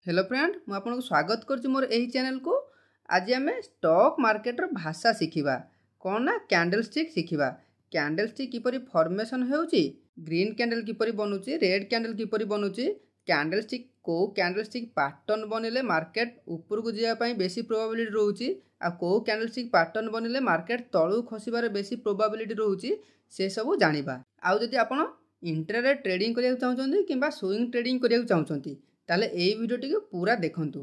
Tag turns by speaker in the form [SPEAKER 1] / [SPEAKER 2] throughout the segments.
[SPEAKER 1] Hello friend मु आपको स्वागत करछि मोर एही चैनल को। आज आम स्टॉक मार्केट रो भाषा शिखिबा कौन ना कैंडलस्टिक शिखिबा। कैंडलस्टिक किपरि फॉर्मेशन होउची, ग्रीन कैंडल किपरि बनुची, रेड कैंडल किपरि बनुची, कैंडलस्टिक को कैंडलस्टिक पैटर्न बनिले मार्केट ऊपर को जिया पई बेसी प्रोबेबिलिटी रहउची आ को कैंडलस्टिक पैटर्न बनिले मार्केट तळु खसिबार बेसी प्रोबेबिलिटी रहउची से सब जानिबा। आउ जदि आपण इंट्राडे ट्रेडिंग करिया चाहउछन्ती किबा स्विंग ट्रेडिंग करिया चाहउछन्ती ताले एई वीडियोटी को पूरा देखंतु।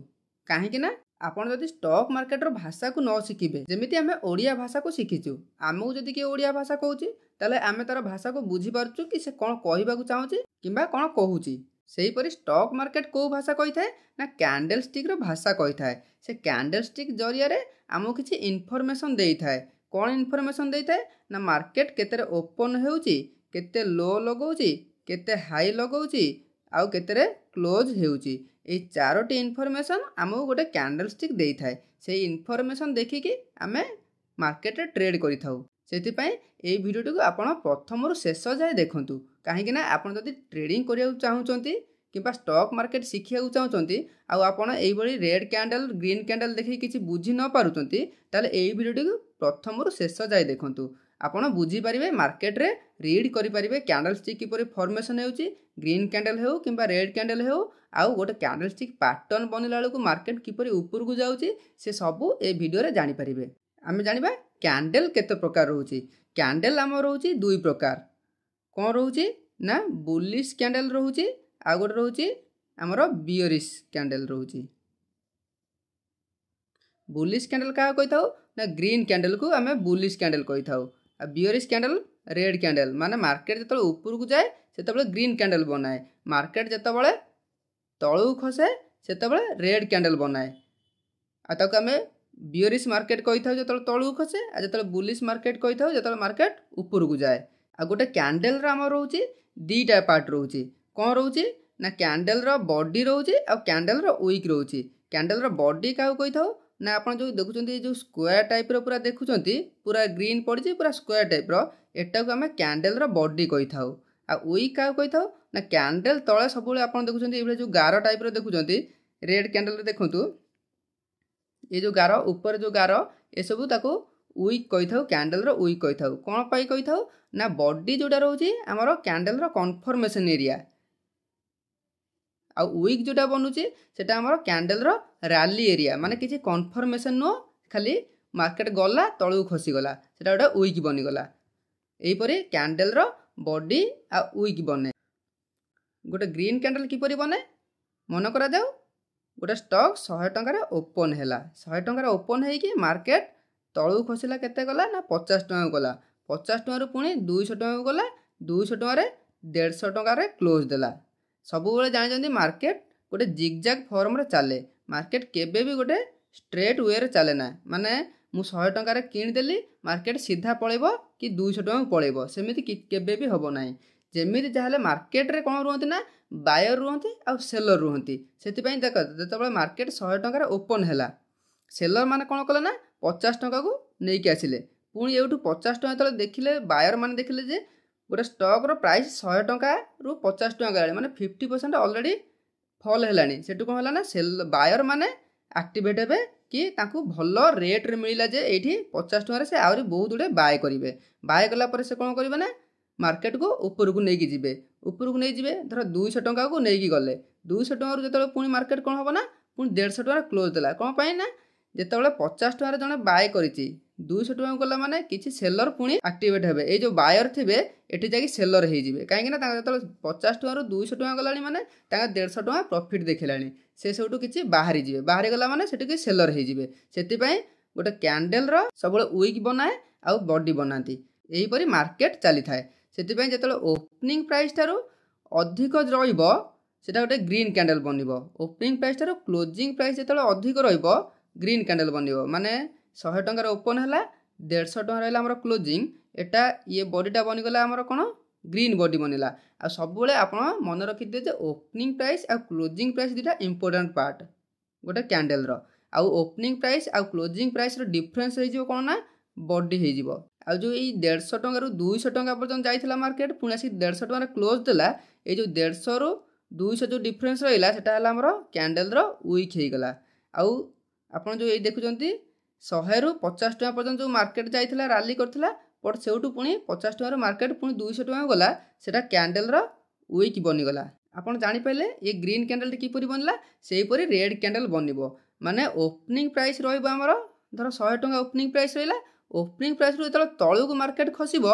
[SPEAKER 1] काहेकि ना आपण जदि स्टॉक मार्केट रो भाषा को न शिखिबे, जेमिति आमे ओडिया भाषा को शिखिचु, आमु जदि के ओडिया भाषा कहूची ताले आमे तार भाषा को बुझी पारचु कि से कोन कहिबा को चाहूची किबा कोन कहूची। सेही परि स्टॉक मार्केट को भाषा कहि थाए ना कैंडलस्टिक रो भाषा कहि थाए। से कैंडलस्टिक जरिया रे आमु किछि इन्फॉर्मेशन देई थाए। कोन इन्फॉर्मेशन देई थाए ना मार्केट केतेरे ओपन हेउची, केते लो लगौची, केते हाई लगौची आउ केतेरे क्लोज हेउची। ए चारोटी इन्फॉर्मेशन आमको गोटे कैंडलस्टिक देई थाए। से इन्फॉर्मेशन देखिकी आमे मार्केट रे ट्रेड करि थाउ। सेति पई ए वीडियोटी को आपण प्रथम रु शेष जाय देखंतु। काहे कि ना आपण जदि ट्रेडिंग करिया चाहउचंती किबा स्टॉक मार्केट शिखिया चाहउचंती आ आपण एई बळी रेड कैंडल ग्रीन कैंडल देखि किछि बुझी न पारुचंती ताले ए वीडियोटी को प्रथम रु शेष जाय देखंतु। आपण बुझी परिबे मार्केट रे रीड करि परिबे कैंडलस्टिक किपरि फॉर्मेशन हेउची, ग्रीन कैंडल हेउ किबा रेड कैंडल हेउ आउ गोटे कैंडलस्टिक पैटर्न बनिला बेलू मार्केट किपरि ऊपर को जाउची से सबु ए वीडियो रे जानि परिबे। आमे जानिबा कैंडल केते प्रकार रहउची। कैंडल हम रहउची दुई प्रकार। कोन रहउची ना बुलिश कैंडल रहउची आ गोटे रहउची हमरो बियरिश कैंडल रहउची। बुलिश कैंडल का कहि थाउ ना ग्रीन कैंडल को आमे बुलिश कैंडल कहि थाउ आ बियरिश कैंडल रेड कैंडल माने मार्केट जतले ऊपर को जाए सेतबेले ग्रीन कैंडल बनाए, मार्केट जतबेले तळु खसे सेतबेले रेड कैंडल बनाए। आ ताको आमे बियरिश मार्केट कहि थाउ जतबेले तळु खसे आ जतबेले बुलिश मार्केट कहि थाउ जतबेले मार्केट ऊपर को जाए। आ गोटे कैंडल रा हम रहउची दीटा पार्ट रहउची। कोन रहउची ना कैंडल रा बॉडी रहउची आ कैंडल रा विक रहउची। कैंडल रा बॉडी का कहि थाउ ना आपण जो देखुचंती जो स्क्वायर टाइप रो पूरा देखुचंती पूरा ग्रीन पड़ची पूरा स्क्वायर टाइप रो एटा को हमें कैंडल रो बॉडी कहि थाउ। आ विक का कहि थाउ ना कैंडल तळे सबुले आपण देखुचंती एबले जो गारो टाइप रो देखुचंती रेड कैंडल रे देखंतु ए जो गारो ऊपर जो गारो ए सबु ताको विक कहि थाउ, कैंडल रो विक कहि थाउ। कोन पई कहि थाउ ना बॉडी जोटा रहउची हमरो कैंडल रो कन्फर्मेशन एरिया आ विक जोटा बनुची सेटा हमरो कैंडल रो रैली एरिया माने किछि कन्फर्मेशन नो खाली मार्केट गला तळु खसी गला सेटा गोटे विक बनि गला। एही परि कैंडल रो बॉडी आ विक बने। गोटे ग्रीन कैंडल किपरि बने मन करा जाऊ गोटे स्टॉक 100 टंका रे ओपन हैला, 100 टंका रे ओपन हेई कि मार्केट तळु खसिला केते गला ना 50 टंका गला, 50 टंका रो पुणी 200 टंका गला, 200 टंका रे 150 टंका रे क्लोज देला। सब बेले जानि जंदी मार्केट गोटे जिगजैग फॉर्म रे चले। मार्केट केबे भी गोटे स्ट्रेट वे रे चले ना माने मु 100 टंका रे किन देली मार्केट सीधा पळेबो कि 200 टंका पळेबो सेमिति केबे भी होबो नाही। जेमिति जाहले मार्केट रे कोन रुहंती ना बायर रुहंती आ सेलर रुहंती। सेति पई देख जतबे मार्केट 100 टंका रे ओपन हैला सेलर माने कोन कले ना 50 टंका को नै कि आसिले पुणी एउठु 50 टंका तले देखिले बायर माने देखिले जे गोटे स्टॉक रो प्राइस 100 टंका रु 50 टंका गलानी माने 50% ऑलरेडी फॉल हेलानी। सेटु कोन होला ना सेल बायर माने एक्टिवेट हेबे कि ताकू भलो रेट रे मिलिला जे एठी 50 टंका रे से आउरी बहुत गुडे बाय करिवे। बाय कला पर से कोन करिवे ना मार्केट को ऊपर को नै कि जिवे, ऊपर को नै जिवे धर 200 टंका को नै कि गले 200 टंका रु जतले पुणी मार्केट कोन होबो ना पुणी 150 टंका क्लोज देला। कोन पई ना जतले 50 टंका रे जने बाय करिची 200 टंका गला माने किछि सेलर पुणी एक्टिवेट हेबे। ए जो बायर थिबे एठी जाकी सेलर हे जिवे काहे कि ना तांगा जतले 50 टंका रु 200 टंका गलानी माने तांगा 150 टंका प्रॉफिट देखिलानी से सबटु किछि बाहरी जिवे, बाहरी गला माने सेठी कि सेलर हे जिवे। सेति पई गोटे कैंडल रो सबले विक बनाए आ बॉडी बनांती एही परि मार्केट चली थाए। सेति पई जतले ओपनिंग प्राइस थारु अधिक रहिबो सेटा गोटे ग्रीन कैंडल बनिबो। ओपनिंग प्राइस थारु क्लोजिंग प्राइस जतले अधिक रहिबो ग्रीन कैंडल बनिबो माने 100 टंका रे ओपन हैला 150 टंका रहला हमर क्लोजिंग एटा ये बॉडीटा बनि गला हमर कोन ग्रीन बॉडी बनिला। आ सब बेले आपण मन रखि दे जे ओपनिंग प्राइस आ क्लोजिंग प्राइस दिटा इंपोर्टेंट पार्ट गोटे कैंडल रो। आ ओपनिंग प्राइस आ क्लोजिंग प्राइस रो डिफरेंस हे जिवो कोन ना बॉडी हे जिवो। आ जो ई 150 टंका रु 200 टंका पर्यंत जाइथिला मार्केट पुणी आसी 150 टंका रे क्लोज देला ए जो 150 रु 200 जो डिफरेन्स रहा सेटा आमर कैंडल वीक होगला। आउ आप जो ये देखुं 100 रु 50 टका पर्यंत जो मार्केट जाइला राली करथिला बट सेउटू पुणी 50 टकर मार्केट पुणी 200 टका गला सेटा कैंडल वीक बनीगला। आपन जानीपारे ये ग्रीन कैंडल किपरि बनला सेहीपरि रेड कैंडल बनब माने ओपनिंग प्राइस रहिबो हमर धर 100 टका ओपनिंग प्राइस रहिला ओपनिंग प्राइस रु जतल तळुक मार्केट खसिबो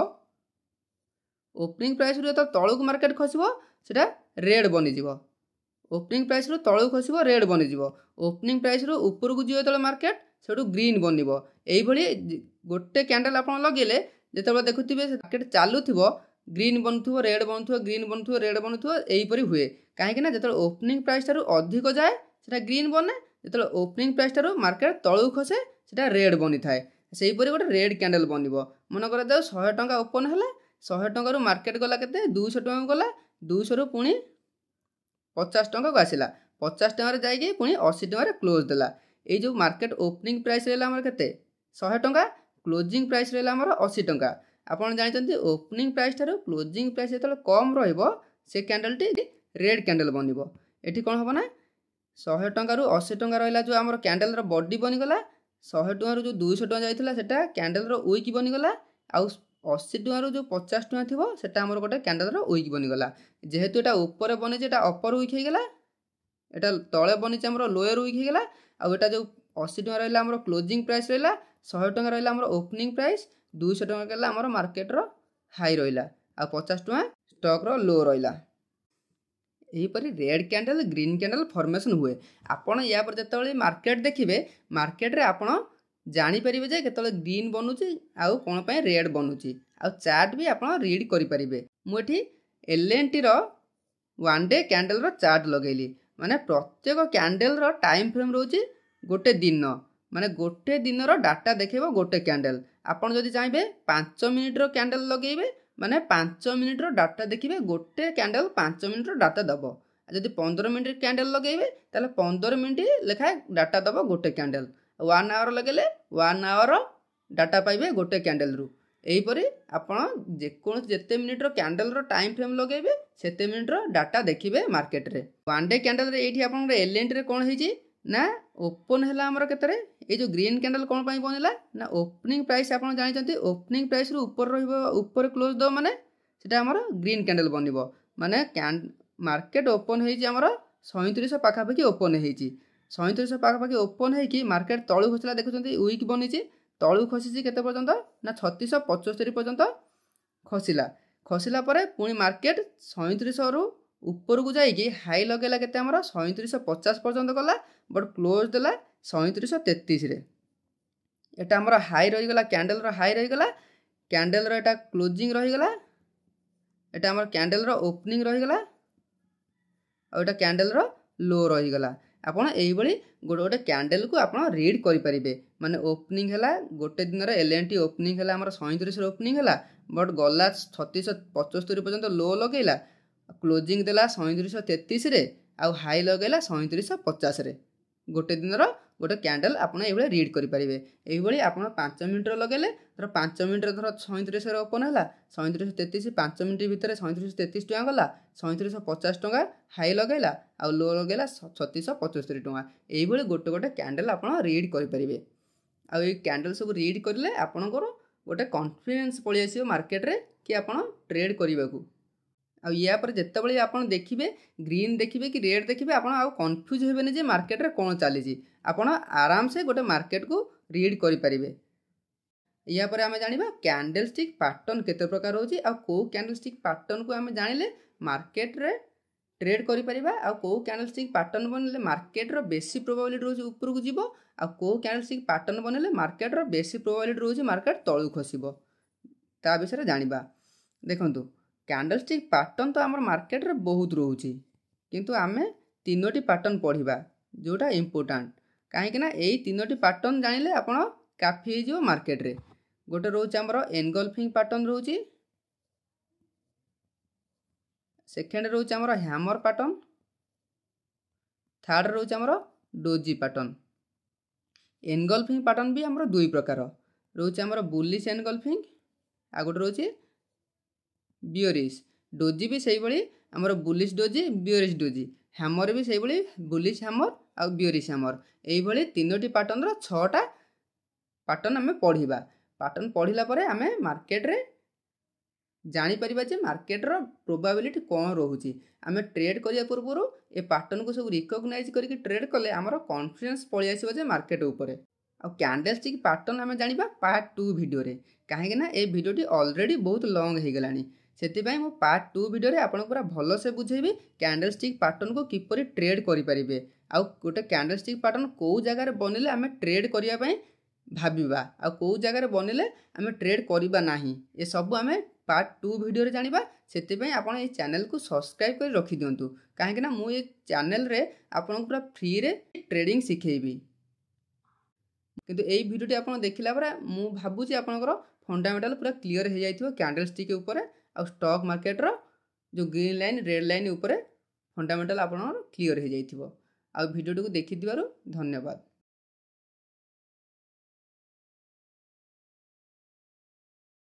[SPEAKER 1] ओपनिंग प्राइस रु जतल तळुक मार्केट खसिबो सेटा रेड बनी जिवो। ओपनिंग प्राइस रु तळुक खसिबो रेड बनी जिवो। ओपनिंग प्राइस रु ऊपर को जिवो जतल मार्केट सेठू ग्रीन बनब। एई भली गोटे कैंडल आपन लगेले जेतेबेले देखुथिबे मार्केट चालुथिबो ग्रीन बनथुबो रेड बनथुबो ग्रीन बनथुबो रेड बनथुबो एहीपरि हुए कहीं ना जेतेबेले ओपनिंग प्राइस ठारू अधिक जाए सेटा ग्रीन बने जेतेबेले ओपनिंग प्राइस ठारू मार्केट तळु खसे सेटा रेड बनी थाए सेहीपरि गोटे रेड कैंडल बनब। मन कर 100 टका ओपन है 100 टकर मार्केट गला केते 200 टका गला 200 रु पुणी 50 टका को आसिला 50 टकर जाइए पुणी 80 टकर क्लोज देला। ये जो मार्केट ओपनिंग प्राइस रहा केते 100 टका क्लोजिंग प्राइस रहा 80 टका। आपन जानते ओपनिंग प्राइस ठारू क्लोजिंग प्राइस जो कम रहिबो से कैंडल टी रेड कैंडल बनब। एठी कौन हम ना 100 टकर 80 टका रहा जो आम कैंडल बॉडी बनीगला 100 टकर जो 200 टका जाइला सेटा कैंडल वीक बनीगला आउ 80 टकर जो 50 टका थी सेटा आमर गोटे कैंडल वीक बनीगला। जेहेतु एटा ऊपर बनी एटा अपर वीक होगला एटा तले बनी आमर लोअर वीक होगला आउ एटा जो 80 टका रहा आमर क्लोजिंग प्राइस रहा 100 टका रहा आमर ओपनिंग प्राइस 200 टका कला आमर मार्केट रो हाई रहा आ 50 टका स्टॉक रो लो रहा। यहीपरि red candle green candle formation हुए। आपन या पर जतले मार्केट देखिबे मार्केट रे आपन जानि परिबे जे केतले ग्रीन बनुची आउ कोन पय रेड बनुची आउ चार्ट भी आपन रीड करि परिबे। मु एठी एलएनटी रो वन डे कैंडल रो चार्ट लगेली माने प्रत्येक कैंडल रो टाइम फ्रेम रोची गोटे दिन माने गोटे दिन रो डाटा देखेबो गोटे कैंडल। आपन जदि चाहिबे 5 मिनिट रो कैंडल लगेबे माने 5 मिनिट रो डाटा देखिबे गोटे कैंडल 5 मिनिट रो डाटा दबो। जदि 15 मिनिट कैंडल लगेबे ताले 15 मिनिट लेखा डाटा दबो गोटे कैंडल। 1 आवर लगेले 1 आवर डाटा पाइबे गोटे कैंडल रु। एहीपरि आपण जेकोन जेते मिनिट रो कैंडल रो टाइम फ्रेम लगेबे सेते मिनिट रो डाटा देखिबे मार्केट रे। वन डे कैंडल रे एठी आपण एलएनटी रे कोन हेजी ना ओपन है आमर केतरे ये जो ग्रीन कैंडल कौन पाई बनला ना ओपनिंग प्राइस आप जानते ओपनिंग प्राइस रु ऊपर ऊपर क्लोज दो माने सेटा आमर ग्रीन कैंडल बनब माने मार्केट ओपन होईची आमर 3700 पाखापाखि ओपन होईची 3700 पाखापाखि ओपन होईकी मार्केट तळु खसला देखुछंती वीक बनीची तळु खसीची केते पर्यंत ना 3675 पर्यंत खसिला खसिला परे पुणी मार्केट 3700 रु ऊपर को जाइए हाई लगेला केते आमर 3750 पर्यंत गला बट क्लोज देला 3733 रे। एटा आमर हाई रहीगला कैंडल रो हाई रहीगला कैंडल रो एटा क्लोजिंग रहीगला एटा आमर कैंडल रो ओपनिंग रहीगला और एटा कैंडल रो लो रहीगला। आपण एही बळी गोटे गोटे कैंडल को आपण रीड करि परिबे माने ओपनिंग हैला गोटे दिन रो एलएनटी ओपनिंग हैला आमर 37 रो ओपनिंग हैला बट गला 3675 पर्यंत लो लगेला क्लोजिंग देला 3733 रे आउ हाई लगेला 3750 रे। गोटे दिन गोटे कैंडल आपन एभले रीड करि परिबे। एही बळी आपन 5 मिनिट रो लगेले धर 5 मिनिट रो धर 37 रे ओपन हैला 3733 5 मिनिट भितर 3733 टका गला 3750 टका हाई लगेला आउ लो लगेला 3675 टका। एही बळी गोटे गोटे कैंडल आपन रीड करि परिबे। आउ ए कैंडल सब रीड करले आपनकर गोटे कॉन्फिडेंस पळि आसीबो मार्केट रे कि आपन ट्रेड करिबाकू। आ या पर जेतेबेले आपन देखिबे ग्रीन देखिबे कि रेड देखिबे आपन आ कंफ्यूज हेबेनी जे मार्केट रे कोन चालीजी आपन आराम से गोटे मार्केट को रीड करि परिबे। या पर आमे जानिबा कैंडलस्टिक पैटर्न केते प्रकार होची आ को कैंडलस्टिक पैटर्न को आमे जानिले मार्केट रे ट्रेड करि परिबा आ को कैंडलस्टिक पैटर्न बनले मार्केट रो बेसी प्रोबेबिलिटी रोज ऊपर को जीवो आ को कैंडलस्टिक पैटर्न बनले मार्केट रो बेसी प्रोबेबिलिटी रोज मार्केट तळु खसिबो ता विषय जानिबा। देखंतु कैंडलस्टिक पैटर्न तो आमर मार्केट रे बहुत रोची किंतु आमे तीनोटी पैटर्न पढ़िबा जोटा इम्पोर्टेंट कहीं ना यही तीनोटी पैटर्न जानिले आपण काफी हो जिवो मार्केट रे। गोटे रोच आमर एनगल्फिंग पैटर्न रोची सेकेंड रोच आमर हैमर पैटर्न थर्ड रोच आमर डोजी पैटर्न। एनगल्फिंग पैटर्न भी आमर दुई प्रकार रोच आमर बुलिश एनगल्फिंग आ गोटे रोची बियरिश डोजी भी सही बड़ी ଆମର ବୁଲିଶ ଡୋଜି ବିୟରିଶ ଡୋଜି, ହ୍ୟାମର ବି ସେଇଭଳି ବୁଲିଶ ହ୍ୟାମର ଆଉ ବିୟରିଶ ହ୍ୟାମର, ଏଇଭଳି 3ଟି ପାଟର୍ନର 6ଟା ପାଟର୍ନ ଆମେ ପଢ଼ିବା। ପାଟର୍ନ ପଢ଼ିଲା ପରେ ଆମେ ମାର୍କେଟରେ ଜାଣିପାରିବା ଯେ ମାର୍କେଟର ପ୍ରୋବାବିଲିଟି କ'ଣ ରହୁଛି। ଆମେ ଟ୍ରେଡ୍ କରିବା ପୂର୍ବରୁ ଏ ପାଟର୍ନକୁ ସବୁ ରିକଗ୍ନାଇଜ୍ କରିକି ଟ୍ରେଡ୍ କଲେ ଆମର କନଫିଡେନ୍ସ ପଳେଇ ଆସିବ ଯେ ମାର୍କେଟ ଉପରେ। ଆଉ କ୍ୟାଣ୍ଡେଲଷ୍ଟିକ୍ ପାଟର୍ନ ଆମେ ଜାଣିବା ପାର୍ଟ 2 ଭିଡ଼ିଓରେ, କାହିଁକିନା ଏ ଭିଡ଼ିଓଟି ଅଲରେଡ଼ି ବହୁତ ଲଙ୍ଗ୍ ହେଇଗଲାଣି। ସେଥିପାଇଁ ମୁଁ ପାର୍ଟ 2 ଭିଡ଼ିଓରେ ଆପଣଙ୍କୁ ପୁରା ଭଲସେ ବୁଝେଇବି କ୍ୟାଣ୍ଡେଲଷ୍ଟିକ୍ ପାଟର୍ନକୁ କିପରି ଟ୍ରେଡ୍ କରିପାରିବେ, ଆଉ ଗୋଟେ କ୍ୟାଣ୍ଡେଲଷ୍ଟିକ୍ ପାଟର୍ନ କେଉଁ ଜାଗାରେ ବନିଲେ ଆମେ ଟ୍ରେଡ୍ କରିବା ପାଇଁ ଭାବିବା, ଆଉ କେଉଁ ଜାଗାରେ ବନିଲେ ଆମେ ଟ୍ରେଡ୍ କରିବା ନାହିଁ, ଏସବୁ ଆମେ ପାର୍ଟ 2 ଭିଡ଼ିଓରେ ଜାଣିବା। ସେଥିପାଇଁ ଆପଣ এই ଚ୍ୟାନେଲକୁ ସବସ୍କ୍ରାଇବ୍ କରି ରଖିଦିଅନ୍ତୁ, କାହିଁକିନା ମୁଁ ଏ ଚ୍ୟାନେଲରେ ଆପଣଙ୍କୁ ପୁରା ଫ୍ରିରେ ଟ୍ରେଡ଼ିଂ ଶିଖେଇବି। କିନ୍ତୁ ଏଇ ଭିଡ଼ିଓଟି ଆପଣ ଦେଖିଲା ପରେ ମୁଁ ଭାବୁଛି ଆପଣଙ୍କର ଫଣ୍ଡାମେଣ୍ଟାଲ ପୁରା କ୍ଲିଅର ହେଇଯାଇଥିବ କ୍ୟାଣ୍ଡେଲଷ୍ଟିକ୍ ଉପରେ ଆଉ ଷ୍ଟକ୍ ମାର୍କେଟର ଯେଉଁ ଗ୍ରୀନ୍ ଲାଇନ୍ ରେଡ୍ ଲାଇନ୍ ଉପରେ ଫଣ୍ଡାମେଣ୍ଟାଲ ଆପଣଙ୍କର କ୍ଲିଅର ହେଇଯାଇଥିବ। ଆଉ ଭିଡ଼ିଓଟିକୁ ଦେଖିଥିବାରୁ ଧନ୍ୟବାଦ।